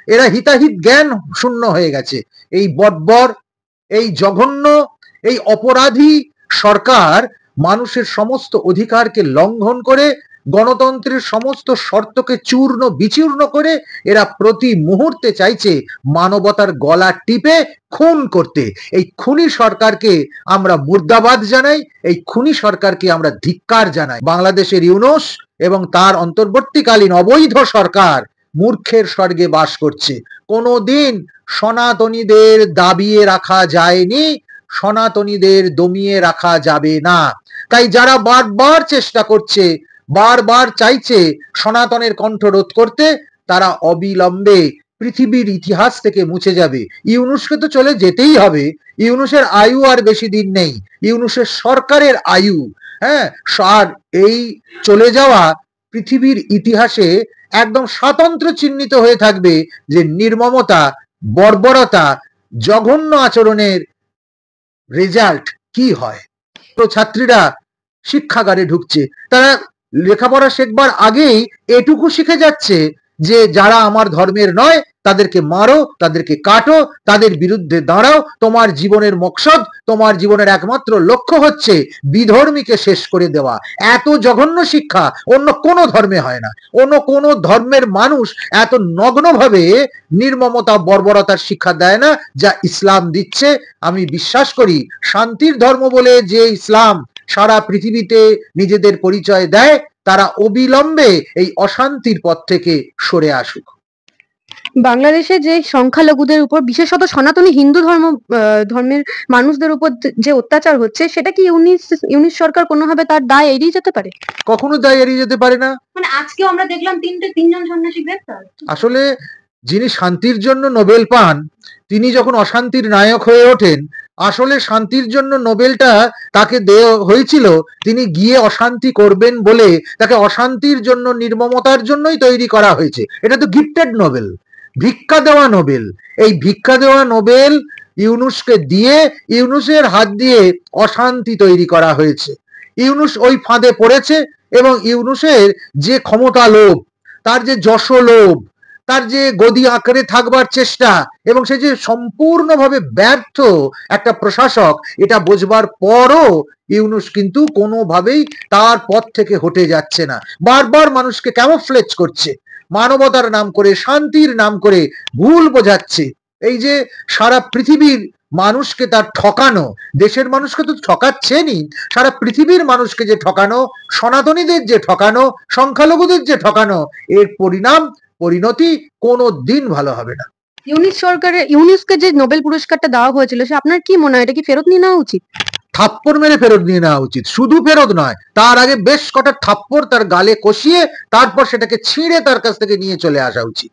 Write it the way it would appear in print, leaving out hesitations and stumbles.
এরা হিতাহিত জ্ঞান শূন্য হয়ে গেছে। এই বর্বর, এই জঘন্য, এই অপরাধী সরকার মানুষের সমস্ত অধিকারকে লঙ্ঘন করে, গণতন্ত্রের সমস্ত শর্তকে চূর্ণ বিচূর্ণ করে এরা প্রতি মুহূর্তে চাইছে মানবতার গলা টিপে খুন করতে। এই খুনি সরকারকে আমরা মুর্দাবাদ জানাই, এই খুনি সরকারকে আমরা ধিক্কার জানাই। বাংলাদেশের ইউনূস এবং তার অন্তর্বর্তীকালীন অবৈধ সরকার মূর্খের স্বর্গে বাস করছে। কোনোদিন সনাতনীদের দাবিয়ে রাখা যায়নি, সনাতনীদের দমিয়ে রাখা যাবে না। তাই যারা বারবার চেষ্টা করছে, বারবার চাইছে সনাতনের কণ্ঠ রোধ করতে, তারা অবিলম্বে পৃথিবীর ইতিহাস থেকে মুছে যাবে। ইউনূসকে তো চলে যেতেই হবে। ইউনূসের আয়ু আর বেশি দিন নেই, ইউনূসের সরকারের আয়ু। হ্যাঁ, আর এই চলে যাওয়া পৃথিবীর ইতিহাসে একদম স্বতন্ত্র চিহ্নিত হয়ে থাকবে যে নির্মমতা, বর্বরতা, জঘন্য আচরণের রেজাল্ট কি হয়। ছাত্রীরা শিক্ষাগারে ঢুকছে, তারা লেখাপড়া শেখবার আগেই এটুকু শিখে যাচ্ছে যে যারা আমার ধর্মের নয় তাদেরকে মারো, তাদেরকে কাটো, তাদের বিরুদ্ধে দাঁড়াও। তোমার জীবনের মকসদ, তোমার জীবনের একমাত্র লক্ষ্য হচ্ছে বিধর্মীকে শেষ করে দেওয়া। এত জঘন্য শিক্ষা অন্য কোনো ধর্মে হয় না। অন্য কোনো ধর্মের মানুষ এত নগ্নভাবে নির্মমতা, বর্বরতার শিক্ষা দেয় না যা ইসলাম দিচ্ছে। আমি বিশ্বাস করি শান্তির ধর্ম বলে যে ইসলাম সারা পৃথিবীতে নিজেদের পরিচয় দেয়, তারা অবিলম্বে এই অশান্তির পথ থেকে সরে আসুক। বাংলাদেশে যে সংখ্যালঘুদের উপর, বিশেষত সনাতনী হিন্দু ধর্মের মানুষদের উপর যে অত্যাচার হচ্ছে, সেটা কি ইউনূস সরকার কোনোভাবে তার দায় এড়িয়ে যেতে পারে? কখনো দায় এড়িয়ে যেতে পারে না। মানে আজকেও আমরা দেখলাম তিনজন সন্ন্যাসী গ্রেফতার। আসলে যিনি শান্তির জন্য নোবেল পান, তিনি যখন অশান্তির নায়ক হয়ে ওঠেন, আসলে শান্তির জন্য নোবেলটা তাকে দেওয়া হয়েছিল তিনি গিয়ে অশান্তি করবেন বলে। তাকে অশান্তির জন্য, নির্মমতার জন্যই তৈরি করা হয়েছে। এটা তো গিফটেড নোবেল, ভিক্ষা দেওয়া নোবেল। এই ভিক্ষা দেওয়া নোবেল ইউনূসকে দিয়ে, ইউনূসের হাত দিয়ে অশান্তি তৈরি করা হয়েছে। ইউনূস ওই ফাঁদে পড়েছে এবং ইউনূসের যে ক্ষমতা লোভ, তার যে যশ লোভ, তার যে গদি আকারে থাকবার চেষ্টা, এবং সে যে সম্পূর্ণভাবে ব্যর্থ একটা প্রশাসক, এটা বোঝবার পরও ইউনূস কিন্তু কোনোভাবেই তার পথ থেকে হটে যাচ্ছে না। বারবার মানুষকে ক্যামোফ্লেজ করছে, মানবতার নাম করে, শান্তির নাম করে ভুল বোঝাচ্ছে। এই যে সারা পৃথিবীর মানুষকে তার ঠকানো, দেশের মানুষকে তো ঠকাচ্ছেনই, সারা পৃথিবীর মানুষকে যে ঠকানো, সনাতনীদের যে ঠকানো, সংখ্যালঘুদের যে ঠকানো, এর পরিণতি কোনো দিন ভালো হবে না। ইউনূসকে যে নোবেল পুরস্কারটা দেওয়া হয়েছিল, সে আপনার কি মনে হয় এটা কি ফেরত নিয়ে নেওয়া উচিত? থাপ্পড় মেরে ফেরত নিয়ে নেওয়া উচিত। শুধু ফেরত নয়, তার আগে বেশ কটা থাপ্পড় তার গালে কষিয়ে তারপর সেটাকে ছিঁড়ে তার কাছ থেকে নিয়ে চলে আসা উচিত।